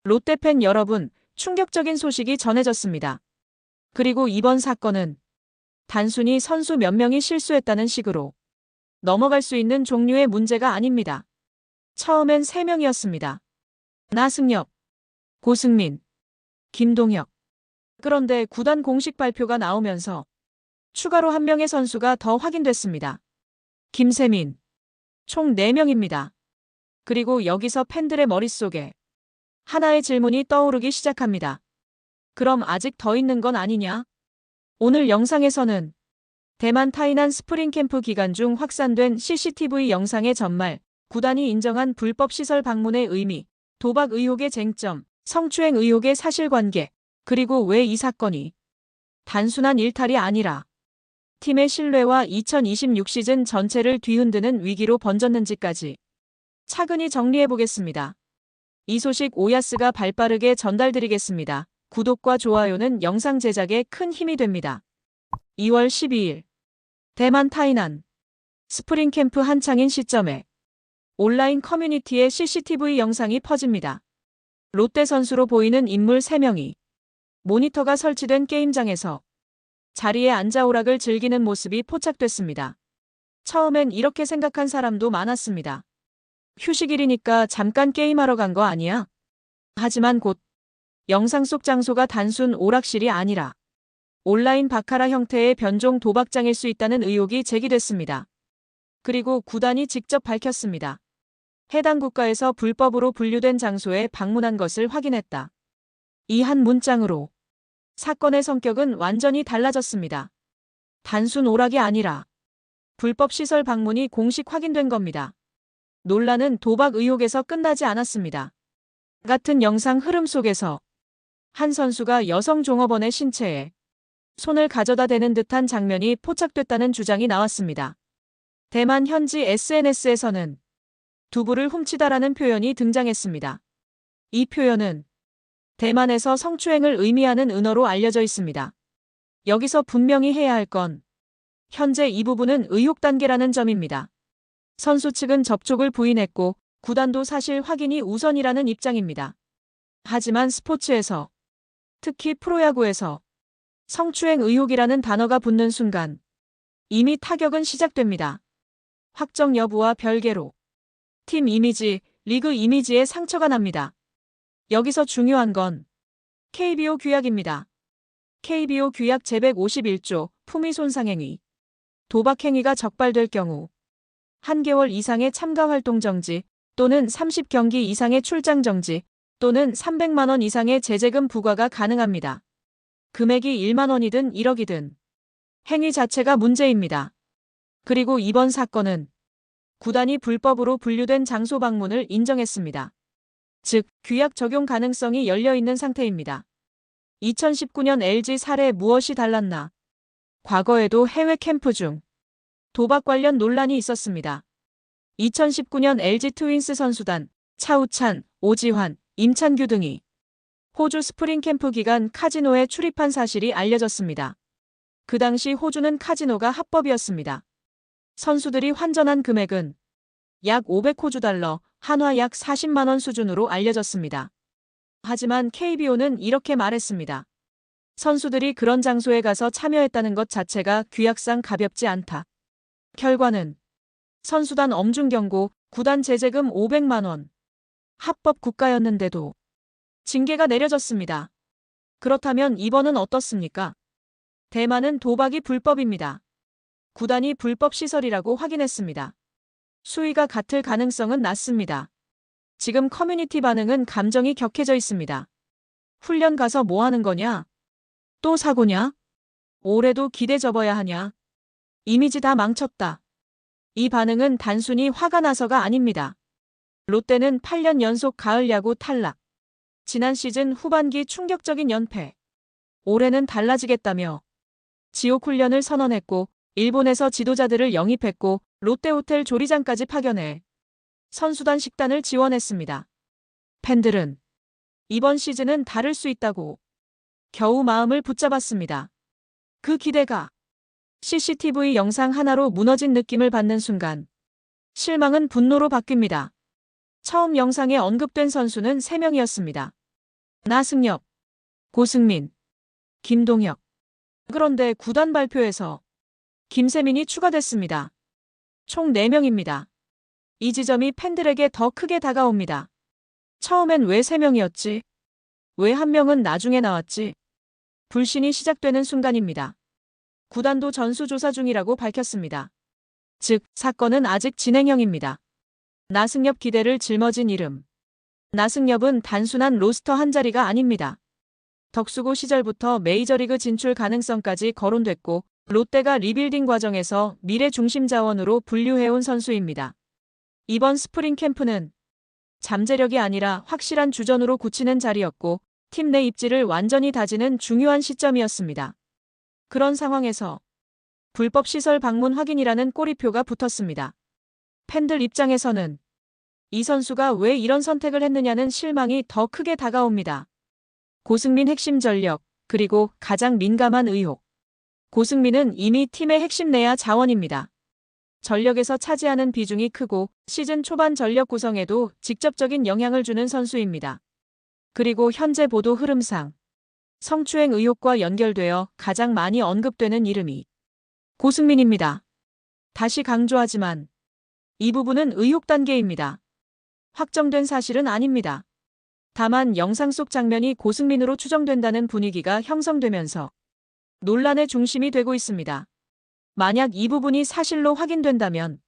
롯데팬 여러분, 충격적인 소식이 전해졌습니다. 그리고 이번 사건은 단순히 선수 몇 명이 실수했다는 식으로 넘어갈 수 있는 종류의 문제가 아닙니다. 처음엔 3명이었습니다. 나승엽, 고승민, 김동혁. 그런데 구단 공식 발표가 나오면서 추가로 1명의 선수가 더 확인됐습니다. 김세민. 총 4명입니다. 그리고 여기서 팬들의 머릿속에 하나의 질문이 떠오르기 시작합니다. 그럼 아직 더 있는 건 아니냐? 오늘 영상에서는 대만 타이난 스프링 캠프 기간 중 확산된 CCTV 영상의 전말, 구단이 인정한 불법 시설 방문의 의미, 도박 의혹의 쟁점, 성추행 의혹의 사실관계, 그리고 왜 이 사건이 단순한 일탈이 아니라 팀의 신뢰와 2026 시즌 전체를 뒤흔드는 위기로 번졌는지까지 차근히 정리해보겠습니다. 이 소식 오야스가 발빠르게 전달드리겠습니다. 구독과 좋아요는 영상 제작에 큰 힘이 됩니다. 2월 12일 대만 타이난 스프링 캠프 한창인 시점에 온라인 커뮤니티에 CCTV 영상이 퍼집니다. 롯데 선수로 보이는 인물 3명이 모니터가 설치된 게임장에서 자리에 앉아 오락을 즐기는 모습이 포착됐습니다. 처음엔 이렇게 생각한 사람도 많았습니다. 휴식일이니까 잠깐 게임하러 간 거 아니야? 하지만 곧 영상 속 장소가 단순 오락실이 아니라 온라인 바카라 형태의 변종 도박장일 수 있다는 의혹이 제기됐습니다. 그리고 구단이 직접 밝혔습니다. 해당 국가에서 불법으로 분류된 장소에 방문한 것을 확인했다. 이 한 문장으로 사건의 성격은 완전히 달라졌습니다. 단순 오락이 아니라 불법 시설 방문이 공식 확인된 겁니다. 논란은 도박 의혹에서 끝나지 않았습니다. 같은 영상 흐름 속에서 한 선수가 여성 종업원의 신체에 손을 가져다 대는 듯한 장면이 포착됐다는 주장이 나왔습니다. 대만 현지 SNS에서는 두부를 훔치다라는 표현이 등장했습니다. 이 표현은 대만에서 성추행을 의미하는 은어로 알려져 있습니다. 여기서 분명히 해야 할 건 현재 이 부분은 의혹 단계라는 점입니다. 선수 측은 접촉을 부인했고 구단도 사실 확인이 우선이라는 입장입니다. 하지만 스포츠에서, 특히 프로야구에서 성추행 의혹이라는 단어가 붙는 순간 이미 타격은 시작됩니다. 확정 여부와 별개로 팀 이미지, 리그 이미지에 상처가 납니다. 여기서 중요한 건 KBO 규약입니다. KBO 규약 제151조 품위 손상행위. 도박 행위가 적발될 경우 1개월 이상의 참가 활동 정지 또는 30경기 이상의 출장 정지 또는 300만 원 이상의 제재금 부과가 가능합니다. 금액이 1만 원이든 1억이든 행위 자체가 문제입니다. 그리고 이번 사건은 구단이 불법으로 분류된 장소 방문을 인정했습니다. 즉, 규약 적용 가능성이 열려있는 상태입니다. 2019년 LG 사례 무엇이 달랐나? 과거에도 해외 캠프 중 도박 관련 논란이 있었습니다. 2019년 LG 트윈스 선수단 차우찬, 오지환, 임찬규 등이 호주 스프링 캠프 기간 카지노에 출입한 사실이 알려졌습니다. 그 당시 호주는 카지노가 합법이었습니다. 선수들이 환전한 금액은 약 500호주 달러, 한화 약 40만 원 수준으로 알려졌습니다. 하지만 KBO는 이렇게 말했습니다. 선수들이 그런 장소에 가서 참여했다는 것 자체가 규약상 가볍지 않다. 결과는 선수단 엄중 경고, 구단 제재금 500만 원. 합법 국가였는데도 징계가 내려졌습니다. 그렇다면 이번은 어떻습니까? 대만은 도박이 불법입니다. 구단이 불법 시설이라고 확인했습니다. 수위가 같을 가능성은 낮습니다. 지금 커뮤니티 반응은 감정이 격해져 있습니다. 훈련 가서 뭐 하는 거냐? 또 사고냐? 올해도 기대 접어야 하냐? 이미지 다 망쳤다. 이 반응은 단순히 화가 나서가 아닙니다. 롯데는 8년 연속 가을 야구 탈락. 지난 시즌 후반기 충격적인 연패. 올해는 달라지겠다며 지옥 훈련을 선언했고 일본에서 지도자들을 영입했고 롯데호텔 조리장까지 파견해 선수단 식단을 지원했습니다. 팬들은 이번 시즌은 다를 수 있다고 겨우 마음을 붙잡았습니다. 그 기대가 CCTV 영상 하나로 무너진 느낌을 받는 순간 실망은 분노로 바뀝니다. 처음 영상에 언급된 선수는 3명이었습니다. 나승엽, 고승민, 김동혁. 그런데 구단 발표에서 김세민이 추가됐습니다. 총 4명입니다. 이 지점이 팬들에게 더 크게 다가옵니다. 처음엔 왜 3명이었지? 왜 1명은 나중에 나왔지? 불신이 시작되는 순간입니다. 구단도 전수조사 중이라고 밝혔습니다. 즉, 사건은 아직 진행형입니다. 나승엽 기대를 짊어진 이름. 나승엽은 단순한 로스터 한 자리가 아닙니다. 덕수고 시절부터 메이저리그 진출 가능성까지 거론됐고 롯데가 리빌딩 과정에서 미래 중심 자원으로 분류해온 선수입니다. 이번 스프링 캠프는 잠재력이 아니라 확실한 주전으로 굳히는 자리였고 팀 내 입지를 완전히 다지는 중요한 시점이었습니다. 그런 상황에서 불법 시설 방문 확인이라는 꼬리표가 붙었습니다. 팬들 입장에서는 이 선수가 왜 이런 선택을 했느냐는 실망이 더 크게 다가옵니다. 고승민 핵심 전력, 그리고 가장 민감한 의혹. 고승민은 이미 팀의 핵심 내야 자원입니다. 전력에서 차지하는 비중이 크고 시즌 초반 전력 구성에도 직접적인 영향을 주는 선수입니다. 그리고 현재 보도 흐름상 성추행 의혹과 연결되어 가장 많이 언급되는 이름이 고승민입니다. 다시 강조하지만 이 부분은 의혹 단계입니다. 확정된 사실은 아닙니다. 다만 영상 속 장면이 고승민으로 추정된다는 분위기가 형성되면서 논란의 중심이 되고 있습니다. 만약 이 부분이 사실로 확인된다면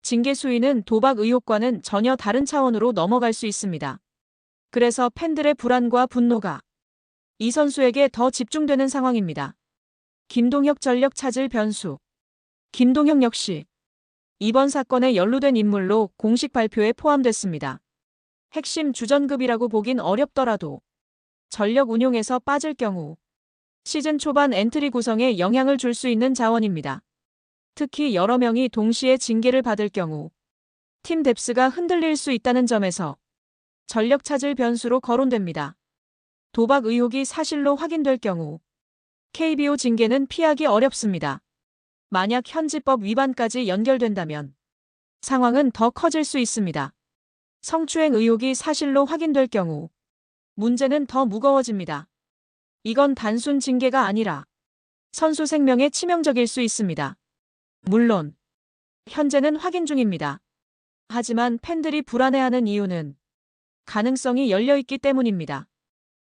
징계 수위는 도박 의혹과는 전혀 다른 차원으로 넘어갈 수 있습니다. 그래서 팬들의 불안과 분노가 이 선수에게 더 집중되는 상황입니다. 김동혁 전력 찾을 변수. 김동혁 역시 이번 사건에 연루된 인물로 공식 발표에 포함됐습니다. 핵심 주전급이라고 보긴 어렵더라도 전력 운용에서 빠질 경우 시즌 초반 엔트리 구성에 영향을 줄 수 있는 자원입니다. 특히 여러 명이 동시에 징계를 받을 경우 팀 뎁스가 흔들릴 수 있다는 점에서 전력 찾을 변수로 거론됩니다. 도박 의혹이 사실로 확인될 경우 KBO 징계는 피하기 어렵습니다. 만약 현지법 위반까지 연결된다면 상황은 더 커질 수 있습니다. 성추행 의혹이 사실로 확인될 경우 문제는 더 무거워집니다. 이건 단순 징계가 아니라 선수 생명에 치명적일 수 있습니다. 물론 현재는 확인 중입니다. 하지만 팬들이 불안해하는 이유는 가능성이 열려있기 때문입니다.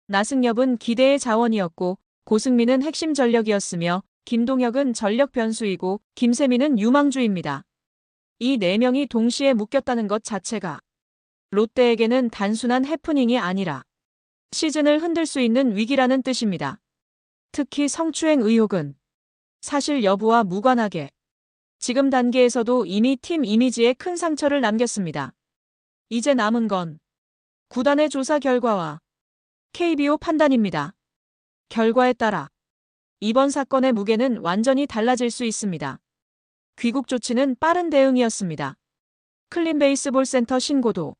나승엽은 기대의 자원이었고 고승민은 핵심 전력이었으며 김동혁은 전력 변수이고 김세민은 유망주입니다. 이 4명이 동시에 묶였다는 것 자체가 롯데에게는 단순한 해프닝이 아니라 시즌을 흔들 수 있는 위기라는 뜻입니다. 특히 성추행 의혹은 사실 여부와 무관하게 지금 단계에서도 이미 팀 이미지에 큰 상처를 남겼습니다. 이제 남은 건 구단의 조사 결과와 KBO 판단입니다. 결과에 따라 이번 사건의 무게는 완전히 달라질 수 있습니다. 귀국 조치는 빠른 대응이었습니다. 클린 베이스볼 센터 신고도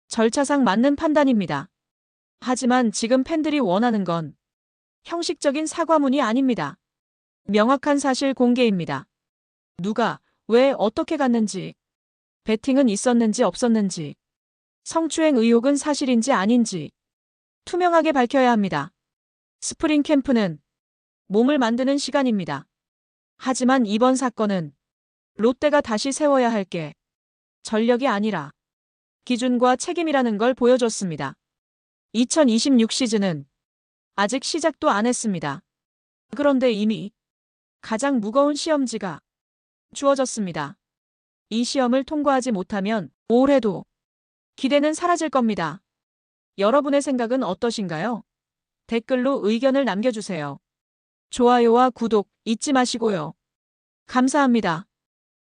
절차상 맞는 판단입니다. 하지만 지금 팬들이 원하는 건 형식적인 사과문이 아닙니다. 명확한 사실 공개입니다. 누가, 왜, 어떻게 갔는지, 베팅은 있었는지 없었는지, 성추행 의혹은 사실인지 아닌지 투명하게 밝혀야 합니다. 스프링 캠프는 몸을 만드는 시간입니다. 하지만 이번 사건은 롯데가 다시 세워야 할 게 전력이 아니라 기준과 책임이라는 걸 보여줬습니다. 2026 시즌은 아직 시작도 안 했습니다. 그런데 이미 가장 무거운 시험지가 주어졌습니다. 이 시험을 통과하지 못하면 올해도 기대는 사라질 겁니다. 여러분의 생각은 어떠신가요? 댓글로 의견을 남겨주세요. 좋아요와 구독 잊지 마시고요. 감사합니다.